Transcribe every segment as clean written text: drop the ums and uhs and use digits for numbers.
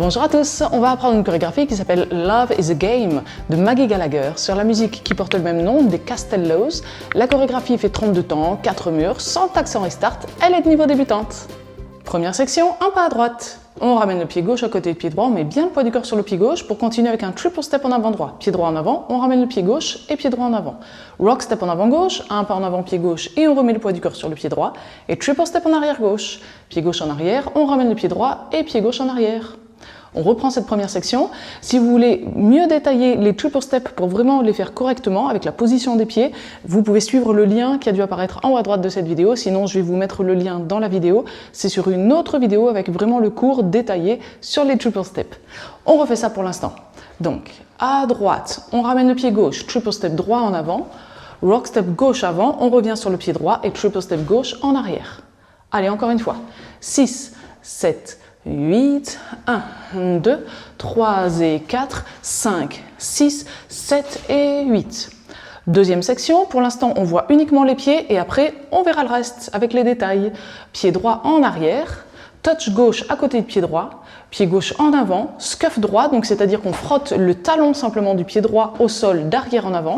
Bonjour à tous, on va apprendre une chorégraphie qui s'appelle Love is a Game de Maggie Gallagher sur la musique qui porte le même nom des Castellos. La chorégraphie fait 32 temps, 4 murs, sans tac, sans restart, elle est de niveau débutante. Première section, un pas à droite. On ramène le pied gauche à côté du pied droit, on met bien le poids du corps sur le pied gauche pour continuer avec un triple step en avant droit. Pied droit en avant, on ramène le pied gauche et pied droit en avant. Rock step en avant gauche, un pas en avant pied gauche et on remet le poids du corps sur le pied droit. Et triple step en arrière gauche. Pied gauche en arrière, on ramène le pied droit et pied gauche en arrière. On reprend cette première section. Si vous voulez mieux détailler les triple steps pour vraiment les faire correctement avec la position des pieds, vous pouvez suivre le lien qui a dû apparaître en haut à droite de cette vidéo. Sinon, je vais vous mettre le lien dans la vidéo. C'est sur une autre vidéo avec vraiment le cours détaillé sur les triple steps. On refait ça pour l'instant. Donc, à droite, on ramène le pied gauche, triple step droit en avant. Rock step gauche avant, on revient sur le pied droit et triple step gauche en arrière. Allez, encore une fois. 6, 7, 8, 1, 2, 3 et 4, 5, 6, 7 et 8. Deuxième section, pour l'instant on voit uniquement les pieds et après on verra le reste avec les détails. Pied droit en arrière, touch gauche à côté de pied droit, pied gauche en avant, scuff droit, donc c'est-à-dire qu'on frotte le talon simplement du pied droit au sol d'arrière en avant.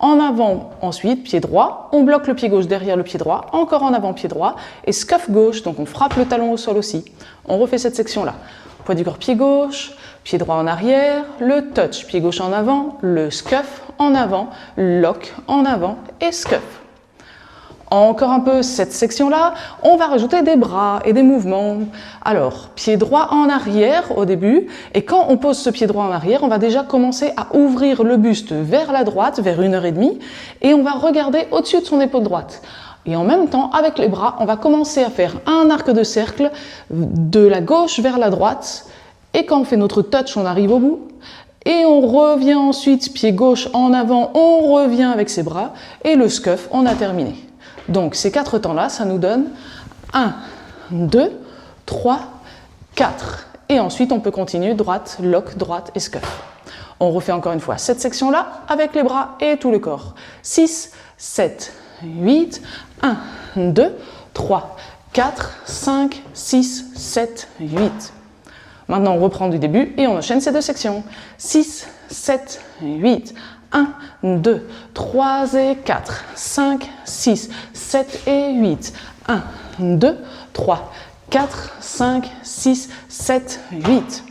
En avant, ensuite, pied droit, on bloque le pied gauche derrière le pied droit, encore en avant, pied droit, et scuff gauche, donc on frappe le talon au sol aussi. On refait cette section-là. Poids du corps, pied gauche, pied droit en arrière, le touch, pied gauche en avant, le scuff en avant, lock en avant et scuff. Encore un peu cette section-là, on va rajouter des bras et des mouvements. Alors, pied droit en arrière au début, et quand on pose ce pied droit en arrière, on va déjà commencer à ouvrir le buste vers la droite, vers 1h30, et on va regarder au-dessus de son épaule droite. Et en même temps, avec les bras, on va commencer à faire un arc de cercle de la gauche vers la droite, et quand on fait notre touch, on arrive au bout. Et on revient ensuite, pied gauche en avant, on revient avec ses bras, et le scuff, on a terminé. Donc ces 4 temps-là, ça nous donne 1, 2, 3, 4. Et ensuite, on peut continuer droite, lock, droite et scuff. On refait encore une fois cette section-là avec les bras et tout le corps. 6, 7, 8, 1, 2, 3, 4, 5, 6, 7, 8. Maintenant, on reprend du début et on enchaîne ces 2 sections. 6, 7, 8, 1, 2, 3 et 4, 5, 6, 7 et 8. 1, 2, 3, 4, 5, 6, 7, 8.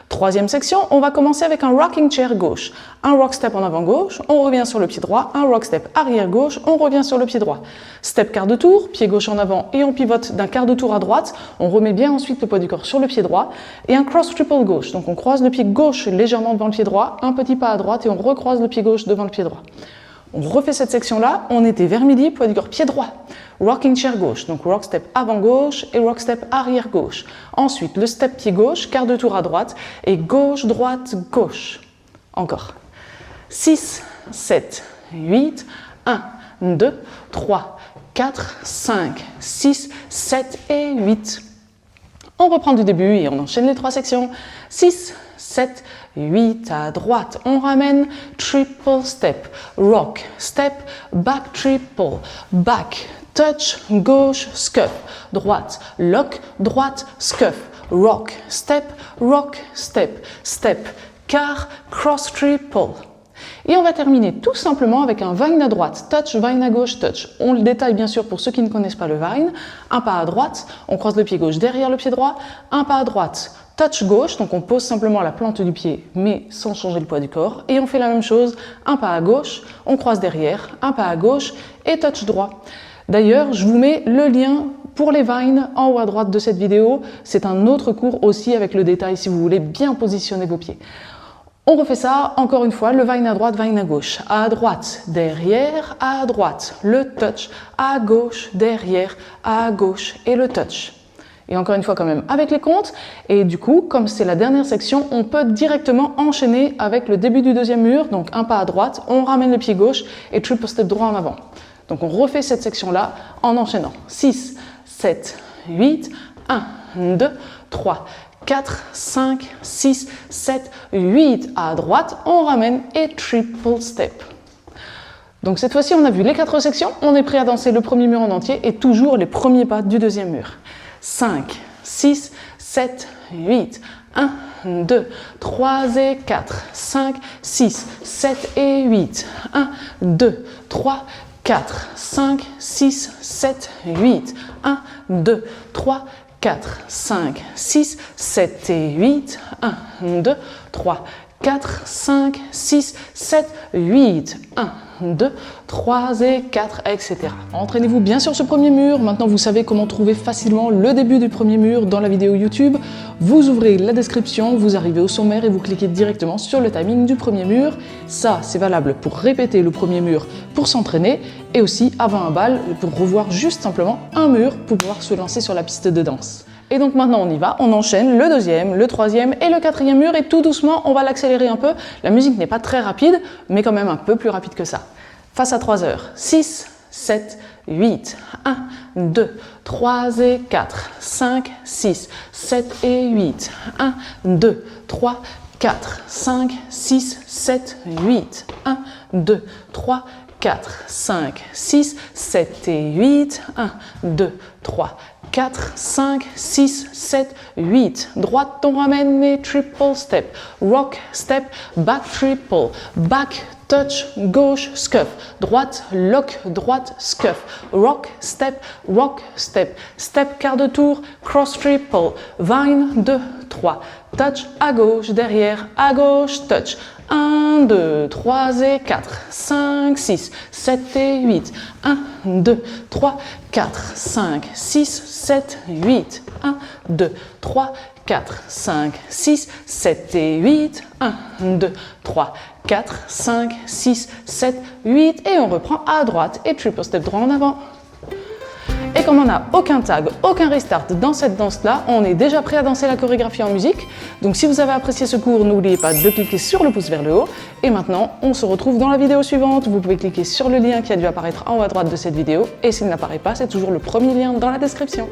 Troisième section, on va commencer avec un rocking chair gauche. Un rock step en avant gauche, on revient sur le pied droit. Un rock step arrière gauche, on revient sur le pied droit. Step quart de tour, pied gauche en avant et on pivote d'un quart de tour à droite. On remet bien ensuite le poids du corps sur le pied droit. Et un cross triple gauche, donc on croise le pied gauche légèrement devant le pied droit, un petit pas à droite et on recroise le pied gauche devant le pied droit. On refait cette section-là, on était vers midi, poids du corps pied droit. Rocking chair gauche, donc rock step avant gauche et rock step arrière gauche. Ensuite, le step pied gauche, quart de tour à droite et gauche, droite, gauche. Encore. 6, 7, 8, 1, 2, 3, 4, 5, 6, 7 et 8. On reprend du début et on enchaîne les 3 sections. 6, 7, 8 à droite, on ramène triple step, rock, step, back triple, back, touch, gauche, scuff, droite, lock, droite, scuff, rock, step, step, quart, cross triple. Et on va terminer tout simplement avec un vine à droite, touch, vine à gauche, touch. On le détaille bien sûr pour ceux qui ne connaissent pas le vine. Un pas à droite, on croise le pied gauche derrière le pied droit. Un pas à droite, touch gauche, donc on pose simplement la plante du pied mais sans changer le poids du corps. Et on fait la même chose, un pas à gauche, on croise derrière, un pas à gauche et touch droit. D'ailleurs, je vous mets le lien pour les vines en haut à droite de cette vidéo. C'est un autre cours aussi avec le détail si vous voulez bien positionner vos pieds. On refait ça, encore une fois, le vine à droite, vine à gauche. À droite, derrière, à droite, le touch. À gauche, derrière, à gauche et le touch. Et encore une fois quand même avec les comptes. Et du coup, comme c'est la dernière section, on peut directement enchaîner avec le début du deuxième mur. Donc un pas à droite, on ramène le pied gauche et triple step droit en avant. Donc on refait cette section-là en enchaînant. 6, 7, 8, 1, 2, 3, 4, 5, 6, 7, 8 à droite, on ramène et triple step. Donc cette fois-ci, on a vu les 4 sections, on est prêt à danser le premier mur en entier et toujours les premiers pas du deuxième mur. 5, 6, 7, 8, 1, 2, 3 et 4, 5, 6, 7 et 8. 1, 2, 3, 4, 5, 6, 7, 8. 1, 2, 3, 4, 5, 6, 7 et 8. 1, 2, 3, 4, 5, 6, 7, 8. 1, 2, 3 et 4, etc. Entraînez-vous bien sur ce premier mur. Maintenant, vous savez comment trouver facilement le début du premier mur dans la vidéo YouTube. Vous ouvrez la description, vous arrivez au sommaire et vous cliquez directement sur le timing du premier mur. Ça, c'est valable pour répéter le premier mur pour s'entraîner et aussi avant un bal pour revoir juste simplement un mur pour pouvoir se lancer sur la piste de danse. Et donc maintenant on y va, on enchaîne le deuxième, le troisième et le quatrième mur et tout doucement on va l'accélérer un peu. La musique n'est pas très rapide mais quand même un peu plus rapide que ça. Face à 3 heures, 6, 7, 8, 1, 2, 3 et 4, 5, 6, 7 et 8, 1, 2, 3, 4, 5, 6, 7, 8, 1, 2, 3, 4, 5, 6, 7 et 8, 1, 2, 3, 4, 5, 6, 7, 8. Droite, on ramène et triple step. Rock, step, back, triple. Back, touch, gauche, scuff. Droite, lock, droite, scuff. Rock, step, step, quart de tour, cross, triple. Vine, 2, 3. Touch, à gauche, derrière, à gauche, touch. 1, 2, 3 et 4, 5, 6, 7 et 8. 1, 2, 3, 4, 5, 6, 7, 8. 1, 2, 3, 4, 5, 6, 7 et 8. 1, 2, 3, 4, 5, 6, 7, 8. Et on reprend à droite et triple step droit en avant. Et comme on n'a aucun tag, aucun restart dans cette danse-là, on est déjà prêt à danser la chorégraphie en musique. Donc si vous avez apprécié ce cours, n'oubliez pas de cliquer sur le pouce vers le haut. Et maintenant, on se retrouve dans la vidéo suivante. Vous pouvez cliquer sur le lien qui a dû apparaître en haut à droite de cette vidéo. Et s'il n'apparaît pas, c'est toujours le premier lien dans la description.